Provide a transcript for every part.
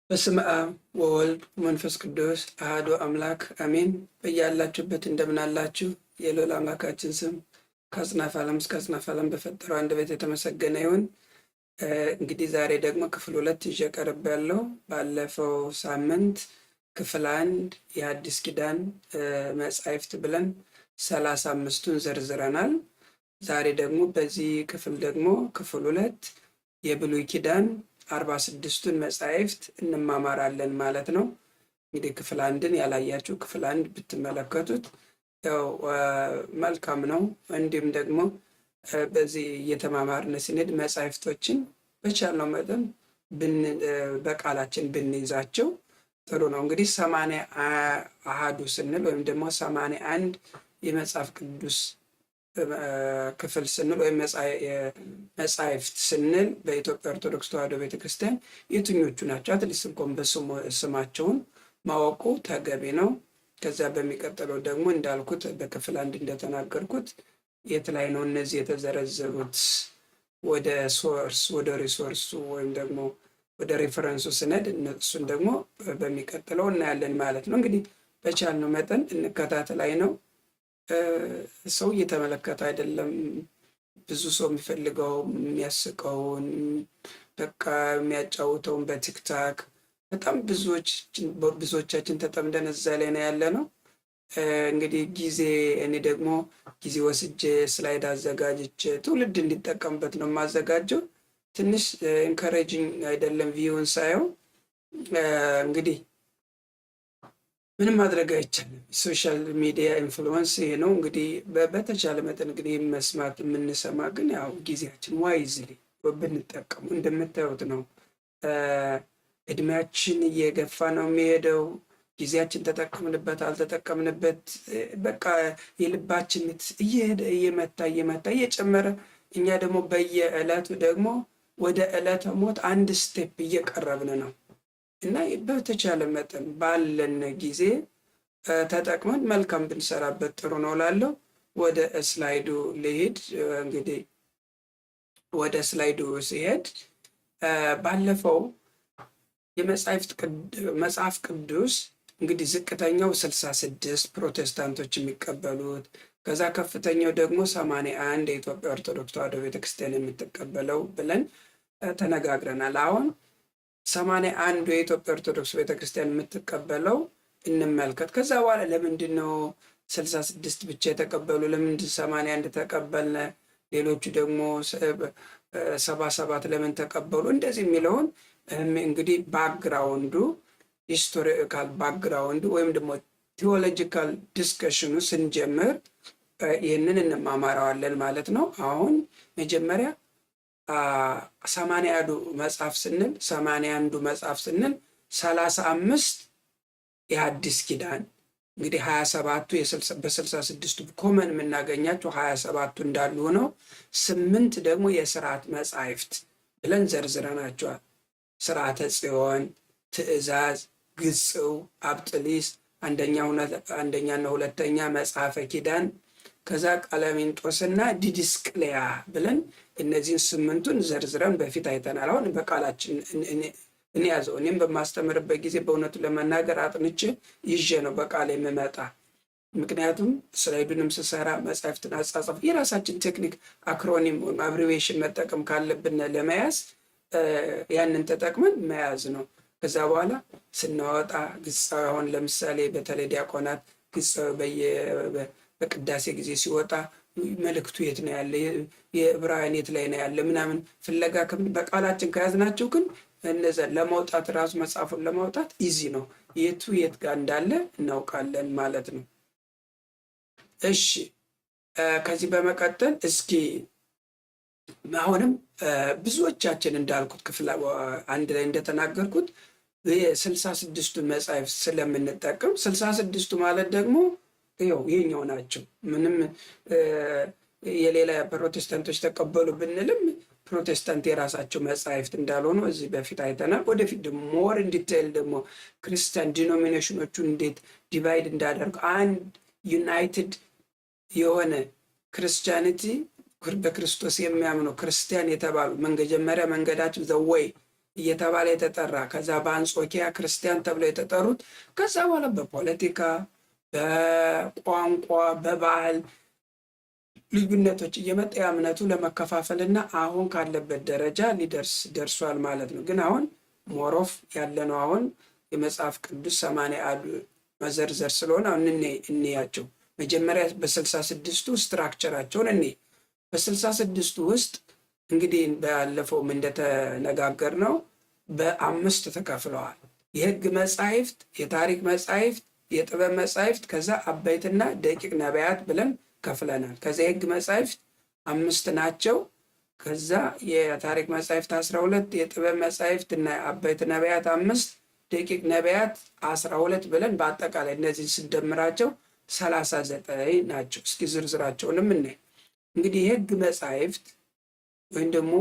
በስመ አብ ወወልድ ወመንፈስ ቅዱስ አሐዱ አምላክ አሜን። በያላችሁበት እንደምን አላችሁ? የልዑል አምላካችን ስም ከአጽናፈ ዓለም እስከ አጽናፈ ዓለም በፈጠረው አንደበት የተመሰገነ ይሁን። እንግዲህ ዛሬ ደግሞ ክፍል 2 ይዤ ቀርቤያለሁ። ባለፈው ሳምንት ክፍል 1 የሐዲስ ኪዳን መጻሕፍት ብለን 35ቱን ዘርዝረናል። ዛሬ ደግሞ በዚህ ክፍል ደግሞ ክፍል 2 የብሉይ ኪዳን 46ቱን መጻሕፍት እንማማራለን ማለት ነው። እንግዲህ ክፍል 1ን ያላያችሁ ክፍል 1 ብትመለከቱት ያው መልካም ነው። እንዲሁም ደግሞ በዚህ እየተማማርን ስንሄድ መጻሕፍቶችን በቻልነው መጠን በቃላችን ብንይዛቸው ጥሩ ነው። እንግዲህ 80 አሃዱ ስንል ወይም ደግሞ 81 የመጽሐፍ ቅዱስ ክፍል ስንል ወይም መጻሕፍት ስንል በኢትዮጵያ ኦርቶዶክስ ተዋሕዶ ቤተክርስቲያን የትኞቹ ናቸው? አትሊስት እንኳን በስማቸውን ማወቁ ተገቢ ነው። ከዚያ በሚቀጥለው ደግሞ እንዳልኩት በክፍል 1 እንደተናገርኩት የት ላይ ነው እነዚህ የተዘረዘሩት ወደ ሶርስ ወደ ሪሶርሱ ወይም ደግሞ ወደ ሬፈረንሱ ስነድ እነሱን ደግሞ በሚቀጥለው እናያለን ማለት ነው። እንግዲህ በቻልነው መጠን እንከታተላይ ነው። ሰው እየተመለከተ አይደለም። ብዙ ሰው የሚፈልገው የሚያስቀውን በቃ የሚያጫውተውን በቲክታክ በጣም ብዙዎቻችን ተጠምደን እዛ ላይ ነው ያለ ነው። እንግዲህ እኔ ደግሞ ጊዜ ወስጄ ስላይድ አዘጋጅቼ ትውልድ እንዲጠቀምበት ነው የማዘጋጀው። ትንሽ ኢንካሬጂንግ አይደለም ቪውን ሳየው። እንግዲህ ምንም ማድረግ አይቻልም። ሶሻል ሚዲያ ኢንፍሉወንስ ይሄ ነው። እንግዲህ በተቻለ መጠን እንግዲህ መስማት የምንሰማ ግን ያው ጊዜያችን ዋይዝሊ ብንጠቀሙ እንደምታዩት ነው። እድሜያችን እየገፋ ነው የሚሄደው። ጊዜያችን ተጠቀምንበት አልተጠቀምንበት በቃ የልባችን ምት እየሄደ እየመታ እየጨመረ እኛ ደግሞ በየዕለቱ ደግሞ ወደ ዕለተ ሞት አንድ ስቴፕ እየቀረብን ነው እና በተቻለ መጠን ባለን ጊዜ ተጠቅመን መልካም ብንሰራበት ጥሩ ነው ላለው። ወደ ስላይዱ ልሄድ። እንግዲህ ወደ ስላይዱ ሲሄድ ባለፈው መጽሐፍ ቅዱስ እንግዲህ ዝቅተኛው 66 ፕሮቴስታንቶች የሚቀበሉት፣ ከዛ ከፍተኛው ደግሞ 81 የኢትዮጵያ ኦርቶዶክስ ተዋሕዶ ቤተክርስቲያን የምትቀበለው ብለን ተነጋግረናል። አሁን 81 የኢትዮጵያ ኦርቶዶክስ ቤተክርስቲያን የምትቀበለው እንመልከት። ከዛ በኋላ ለምንድን ነው 66 ብቻ የተቀበሉ? ለምንድን 81 ተቀበልነ? ሌሎቹ ደግሞ 77 ለምን ተቀበሉ? እንደዚህ የሚለውን እንግዲህ ባክግራውንዱ ሂስቶሪካል ባክግራውንዱ ወይም ደግሞ ቴዎሎጂካል ዲስከሽኑ ስንጀምር ይህንን እንማማረዋለን ማለት ነው። አሁን መጀመሪያ 81ዱ መጽሐፍ ስንል 35 የሐዲስ ኪዳን እንግዲህ 27ቱ በ66ቱ ኮመን የምናገኛቸው 27ቱ እንዳሉ ነው። 8 ደግሞ የስርዓት መጻሕፍት ብለን ዘርዝረናቸዋል። ስርዓተ ጽዮን፣ ትእዛዝ፣ ግጽው፣ አብጥሊስ፣ አንደኛና ሁለተኛ መጽሐፈ ኪዳን፣ ከዛ ቀለሜንጦስና ዲድስቅልያ ብለን እነዚህን 8ቱን ዘርዝረን በፊት አይተናል። አሁን በቃላችን እንያዘው። እኔም በማስተምርበት ጊዜ በእውነቱ ለመናገር አጥንቼ ይዤ ነው በቃል የምመጣ። ምክንያቱም ስላይዱንም ስሰራ መጽሐፍትን አጻጻፍ የራሳችን ቴክኒክ አክሮኒም ወይም አብሪዌሽን መጠቀም ካለብን ለመያዝ ያንን ተጠቅመን መያዝ ነው። ከዛ በኋላ ስናወጣ ግጻዊ አሁን ለምሳሌ በተለይ ዲያቆናት ግጻዊ በቅዳሴ ጊዜ ሲወጣ መልእክቱ የት ነው ያለ፣ የዕብራውያን የት ላይ ነው ያለ ምናምን ፍለጋ በቃላችን ከያዝናቸው ግን እነዛ ለማውጣት ራሱ መጽሐፉን ለማውጣት ኢዚ ነው። የት ጋር እንዳለ እናውቃለን ማለት ነው። እሺ ከዚህ በመቀጠል እስኪ አሁንም ብዙዎቻችን እንዳልኩት ክፍል 1 ላይ እንደተናገርኩት የ66ቱን መጽሐፍ ስለምንጠቀም 66ቱ ማለት ደግሞ ይሄኛው ናቸው። ምንም የሌላ ፕሮቴስታንቶች ተቀበሉ ብንልም ፕሮቴስታንት የራሳቸው መጽሐፍት እንዳልሆኑ እዚህ በፊት አይተናል። ወደፊት ደግሞ ሞር እንዲቴል ደግሞ ክርስቲያን ዲኖሚኔሽኖቹን እንዴት ዲቫይድ እንዳደርጉ አንድ ዩናይትድ የሆነ ክርስቲያኒቲ በክርስቶስ የሚያምኑ ክርስቲያን የተባሉ መጀመሪያ መንገዳቸው ዘወይ እየተባለ የተጠራ ከዛ በአንጾኪያ ክርስቲያን ተብሎ የተጠሩት ከዛ በኋላ በፖለቲካ በቋንቋ በባህል ልዩነቶች እየመጣ እምነቱ ለመከፋፈልና አሁን ካለበት ደረጃ ደርሷል ማለት ነው። ግን አሁን ሞሮፍ ያለነው አሁን የመጽሐፍ ቅዱስ 80 መዘርዘር ስለሆነ አሁን እንያቸው። መጀመሪያ በ66ቱ ስትራክቸራቸውን በ66ቱ ውስጥ እንግዲህ ባለፈውም እንደተነጋገር ነው በ5 ተከፍለዋል። የሕግ መጻሕፍት፣ የታሪክ መጻሕፍት፣ የጥበብ መጻሕፍት ከዛ አበይትና ደቂቅ ነቢያት ብለን ከፍለናል። ከዛ የሕግ መጻሕፍት 5 ናቸው። ከዛ የታሪክ መጻሕፍት 12፣ የጥበብ መጻሕፍት እና አበይት ነቢያት 5፣ ደቂቅ ነቢያት 12 ብለን በአጠቃላይ እነዚህን ስንደምራቸው 39 ናቸው። እስኪ ዝርዝራቸውንም እናይ። እንግዲህ የሕግ መጻሕፍት ወይም ደግሞ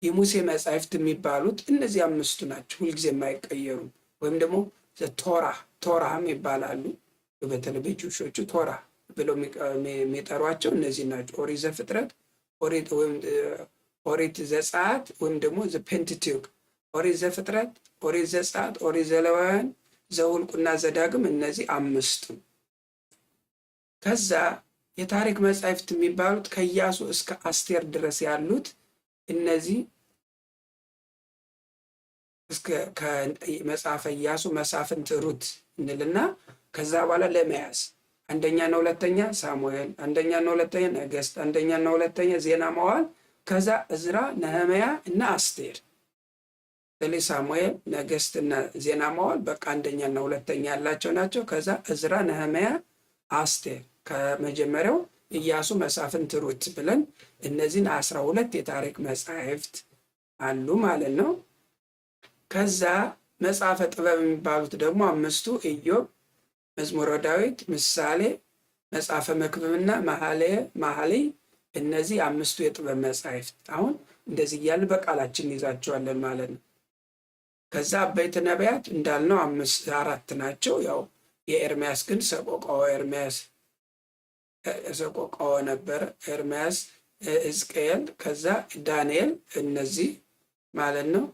የሙሴ መጻሕፍት የሚባሉት እነዚህ 5ቱ ናቸው። ሁልጊዜ የማይቀየሩ ወይም ደግሞ ቶራህም ይባላሉ። በተለይ በጁሾቹ ቶራ ብለው የሚጠሯቸው እነዚህ ናቸው። ኦሪት ዘፍጥረት፣ ኦሪት ዘጸአት ወይም ደግሞ ፔንታቲዩክ፣ ኦሪት ዘፍጥረት፣ ኦሪት ዘጸአት፣ ኦሪት ዘሌዋውያን፣ ዘኍልቍና ዘዳግም እነዚህ 5ቱ። ከዛ የታሪክ መጻሕፍት የሚባሉት ከኢያሱ እስከ አስቴር ድረስ ያሉት እነዚህ እስከ ከመጽሐፈ ኢያሱ፣ መሳፍንት፣ ሩት እንልና ከዛ በኋላ ለመያዝ አንደኛና ሁለተኛ ሳሙኤል፣ አንደኛና ሁለተኛ ነገሥት፣ አንደኛና ሁለተኛ ዜና መዋዕል፣ ከዛ እዝራ፣ ነህምያ እና አስቴር። ስለዚህ ሳሙኤል፣ ነገሥት እና ዜና መዋዕል በቃ አንደኛና ሁለተኛ ያላቸው ናቸው። ከዛ እዝራ፣ ነህምያ፣ አስቴር ከመጀመሪያው ኢያሱ፣ መሳፍንት፣ ሩት ብለን እነዚህን 12 የታሪክ መጻሕፍት አሉ ማለት ነው። ከዛ መጽሐፈ ጥበብ የሚባሉት ደግሞ 5ቱ ኢዮብ፣ መዝሙረ ዳዊት፣ ምሳሌ፣ መጽሐፈ መክብብና መኃልየ እነዚህ 5ቱ የጥበብ መጻሕፍት አሁን እንደዚህ እያልን በቃላችን እንይዛቸዋለን ማለት ነው። ከዛ አበይት ነቢያት እንዳልነው 4 ናቸው። ያው የኤርምያስ ግን ሰቆቃወ ነበረ። ኤርምያስ፣ ሕዝቅኤል፣ ከዛ ዳንኤል እነዚህ ማለት ነው።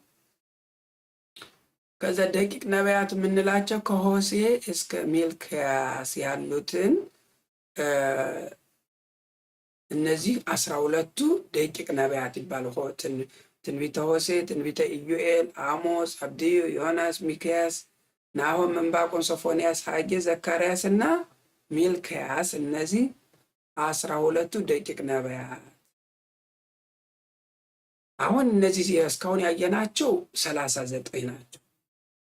ከዛ ደቂቅ ነቢያት የምንላቸው ከሆሴዕ እስከ ሚልክያስ ያሉትን እነዚህ 12ቱ ደቂቅ ነቢያት ይባላሉ። ትንቢተ ሆሴዕ፣ ትንቢተ ኢዩኤል፣ አሞጽ፣ አብድዩ፣ ዮናስ፣ ሚክያስ፣ ናሆም፣ ዕንባቆም፣ ሶፎንያስ፣ ሐጌ፣ ዘካርያስ እና ሚልክያስ እነዚህ 12ቱ ደቂቅ ነቢያት። አሁን እነዚህ እስካሁን ያየናቸው 39 ናቸው፣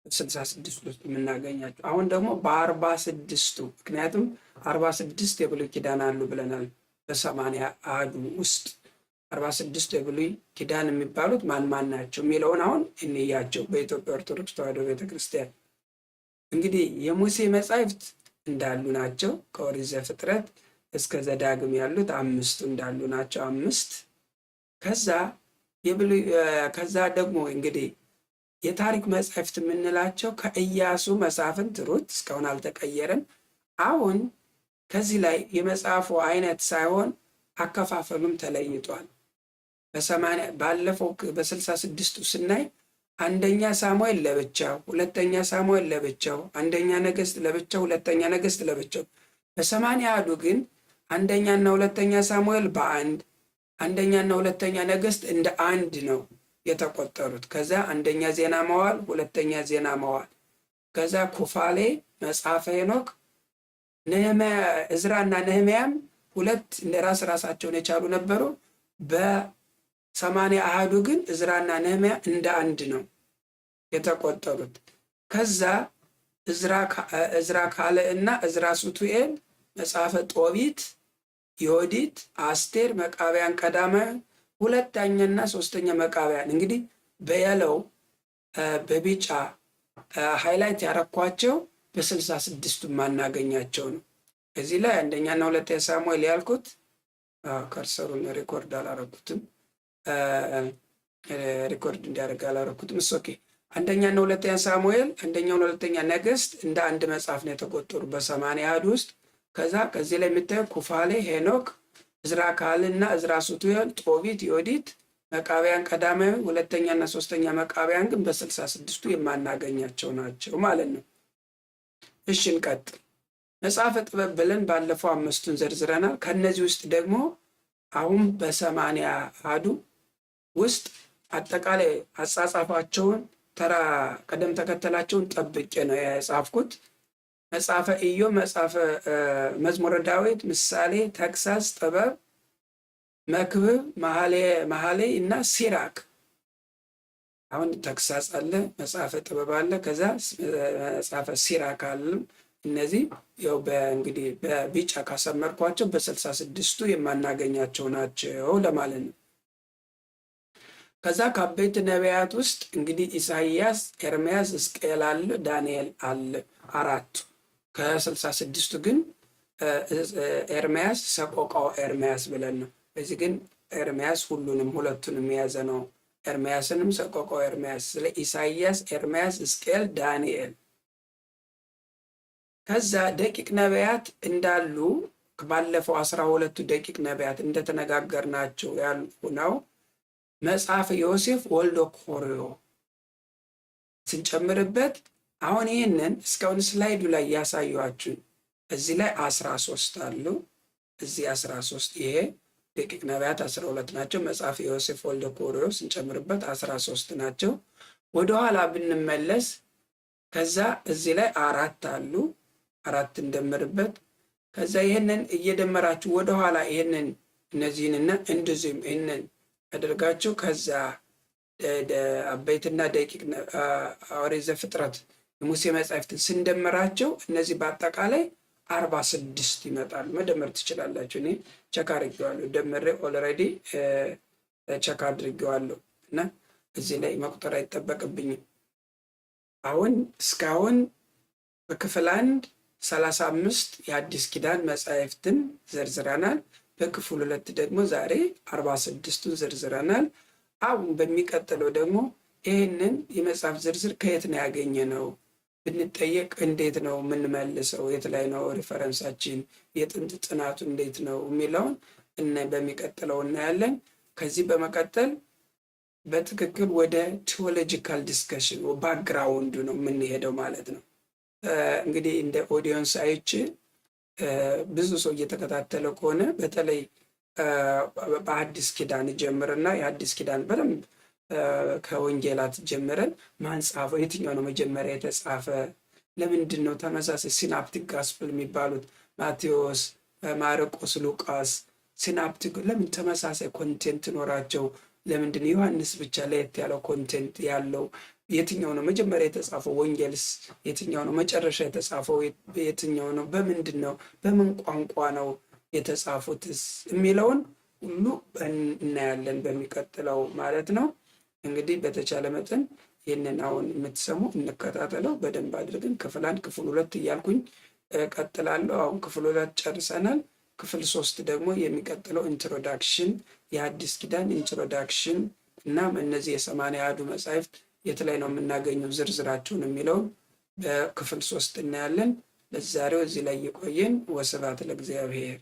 66 ውስጥ የምናገኛቸው። አሁን ደግሞ በ46ቱ ምክንያቱም 46 የብሉይ ኪዳን አሉ ብለናል። በ80 ውስጥ 46 የብሉይ ኪዳን የሚባሉት ማን ናቸው የሚለውን አሁን እንያቸው። በኢትዮጵያ ኦርቶዶክስ ተዋሕዶ ቤተክርስቲያን እንግዲህ የሙሴ መጻሕፍት እንዳሉ ናቸው። ከኦሪት ዘፍጥረት እስከ ዘዳግም ያሉት 5ቱ እንዳሉ ናቸው፣ 5። ከዛ ደግሞ እንግዲህ የታሪክ መጻሕፍት የምንላቸው ከኢያሱ፣ መሳፍንት፣ ሩት እስካሁን አልተቀየረም። አሁን ከዚህ ላይ የመጽሐፉ አይነት ሳይሆን አከፋፈሉም ተለይቷል። ባለፈው በ66ቱ ስናይ አንደኛ ሳሙኤል ለብቻው፣ ሁለተኛ ሳሙኤል ለብቻው፣ አንደኛ ነገሥት ለብቻው፣ ሁለተኛ ነገሥት ለብቻው። በ81 ግን አንደኛና ሁለተኛ ሳሙኤል በአንድ፣ አንደኛና ሁለተኛ ነገሥት እንደ አንድ ነው የተቆጠሩት። ከዛ አንደኛ ዜና መዋዕል፣ ሁለተኛ ዜና መዋዕል፣ ከዛ ኩፋሌ፣ መጽሐፈ ሄኖክ፣ እዝራ እና ነህምያም ሁለት ራሳቸውን የቻሉ ነበሩ። በ81 ግን እዝራና ነህምያ እንደ አንድ ነው የተቆጠሩት። ከዛ እዝራ ካልዕ እና እዝራ ሱቱኤል፣ መጽሐፈ ጦቢት፣ ዮዲት፣ አስቴር፣ መቃብያን ቀዳማዊ፣ ሁለተኛና ሶስተኛ መቃብያን። እንግዲህ በየለው በቢጫ ሃይላይት ያረኳቸው በ66ቱ ማናገኛቸው ነው። እዚህ ላይ አንደኛና ሁለተኛ ሳሙኤል ያልኩት ከርሰሩን ሪኮርድ አላረኩትም፣ ሪኮርድ እንዲያደርግ አላረኩትም። ኦኬ አንደኛና ሁለተኛ ሳሙኤል፣ አንደኛና ሁለተኛ ነገሥት እንደ አንድ መጽሐፍ ነው የተቆጠሩ በ81 ውስጥ። ከዚህ ላይ የምታየው ኩፋሌ፣ ሄኖክ፣ እዝራ ካልዕ እና እዝራ ሱቱኤል፣ ጦቢት፣ ዮዲት መቃብያን ቀዳማዊ፣ ሁለተኛና ሶስተኛ መቃብያን ግን በ66ቱ የማናገኛቸው ናቸው ማለት ነው። እሺ እንቀጥል። መጽሐፈ ጥበብ ብለን ባለፈው 5ቱን ዘርዝረናል። ከነዚህ ውስጥ ደግሞ አሁን በ80 አሐዱ ውስጥ አጠቃላይ አጻጻፋቸውን ተራ ቅደም ተከተላቸውን ጠብቄ ነው የጻፍኩት። መጽሐፈ ኢዮብ፣ መጽሐፈ መዝሙረ ዳዊት፣ ምሳሌ፣ ተግሳጽ፣ ጥበብ፣ መክብብ፣ መኃልየ እና ሲራክ። አሁን ተግሳጽ አለ፣ መጽሐፈ ጥበብ አለ፣ ከዛ መጽሐፈ ሲራክ አለ። እነዚህ ያው እንግዲህ በቢጫ ካሰመርኳቸው በ66ቱ የማናገኛቸው ናቸው ለማለት ነው። ከዛ ከአበይት ነቢያት ውስጥ እንግዲህ ኢሳይያስ፣ ኤርምያስ፣ ሕዝቅኤል አለ፣ ዳንኤል አለ አራቱ። ከ66ቱ ግን ኤርምያስ ሰቆቃው ኤርምያስ ብለን ነው። በዚህ ግን ኤርምያስ ሁሉንም ሁለቱንም የያዘ ነው። ኤርምያስንም ሰቆቃው ኤርምያስ። ስለ ኢሳይያስ፣ ኤርምያስ፣ ሕዝቅኤል፣ ዳንኤል። ከዛ ደቂቅ ነቢያት እንዳሉ ባለፈው 12ቱ ደቂቅ ነቢያት እንደተነጋገርናቸው ያሉ ነው። መጽሐፈ ዮሴፍ ወልደ ኮርዮ ስንጨምርበት አሁን ይህንን እስካሁን ስላይዱ ላይ ያሳዩአችሁን እዚህ ላይ 13 አሉ። እዚህ 13 ይሄ ደቂቅ ነቢያት 12 ናቸው። መጽሐፈ ዮሴፍ ወልደ ኮርዮ ስንጨምርበት 13 ናቸው። ወደኋላ ብንመለስ ከዛ እዚህ ላይ 4 አሉ። 4 እንደምርበት ከዛ ይህንን እየደመራችሁ ወደኋላ ይህንን እነዚህንና እንደዚህም ይህንን አድርጋችሁ ከዛ አበይትና ደቂቅ ኦሪት ዘፍጥረት የሙሴ መጻሕፍትን ስንደምራቸው እነዚህ በአጠቃላይ 46 ይመጣሉ። መደመር ትችላላችሁ። እኔ ቸክ አድርጌዋለሁ፣ ደምሬ ኦልሬዲ ቸክ አድርጌዋለሁ እና እዚህ ላይ መቁጠር አይጠበቅብኝም። አሁን እስካሁን በክፍል 1 35 የአዲስ ኪዳን መጻሕፍትን ዘርዝረናል። በክፍል 2 ደግሞ ዛሬ 46ቱን ዘርዝረናል። አሁን በሚቀጥለው ደግሞ ይህንን የመጽሐፍ ዝርዝር ከየት ነው ያገኘ ነው ብንጠየቅ እንዴት ነው የምንመልሰው? የት ላይ ነው ሪፈረንሳችን? የጥንት ጥናቱ እንዴት ነው የሚለውን በሚቀጥለው እናያለን። ከዚህ በመቀጠል በትክክል ወደ ቴዎሎጂካል ዲስከሽን ባክግራውንዱ ነው የምንሄደው ማለት ነው። እንግዲህ እንደ ኦዲየንስ አይቼ ብዙ ሰው እየተከታተለ ከሆነ በተለይ በአዲስ ኪዳን ጀምርና የአዲስ ኪዳን በደንብ ከወንጌላት ጀምረን ማን ጻፈው? የትኛው ነው መጀመሪያ የተጻፈ? ለምንድን ነው ተመሳሳይ ሲናፕቲክ ጋስፕል የሚባሉት ማቴዎስ፣ ማርቆስ፣ ሉቃስ ሲናፕቲክ ለምን ተመሳሳይ ኮንቴንት ኖራቸው? ለምንድን ዮሐንስ ብቻ ለየት ያለው ኮንቴንት ያለው? የትኛው ነው መጀመሪያ የተጻፈው? ወንጌልስ የትኛው ነው መጨረሻ የተጻፈው? የትኛው ነው? በምንድን ነው? በምን ቋንቋ ነው የተጻፉትስ የሚለውን ሁሉ እናያለን በሚቀጥለው ማለት ነው። እንግዲህ በተቻለ መጠን ይህንን አሁን የምትሰሙ እንከታተለው በደንብ አድርገን። ክፍል 1 ክፍል 2 እያልኩኝ ቀጥላለሁ። አሁን ክፍል 2 ጨርሰናል። ክፍል 3 ደግሞ የሚቀጥለው ኢንትሮዳክሽን፣ የአዲስ ኪዳን ኢንትሮዳክሽን እና እነዚህ የ80 አሐዱ መጻሕፍት የት ላይ ነው የምናገኘው ዝርዝራቸውን የሚለውን በክፍል 3 እናያለን። ለዛሬው እዚህ ላይ የቆየን። ወስብሐት ለእግዚአብሔር።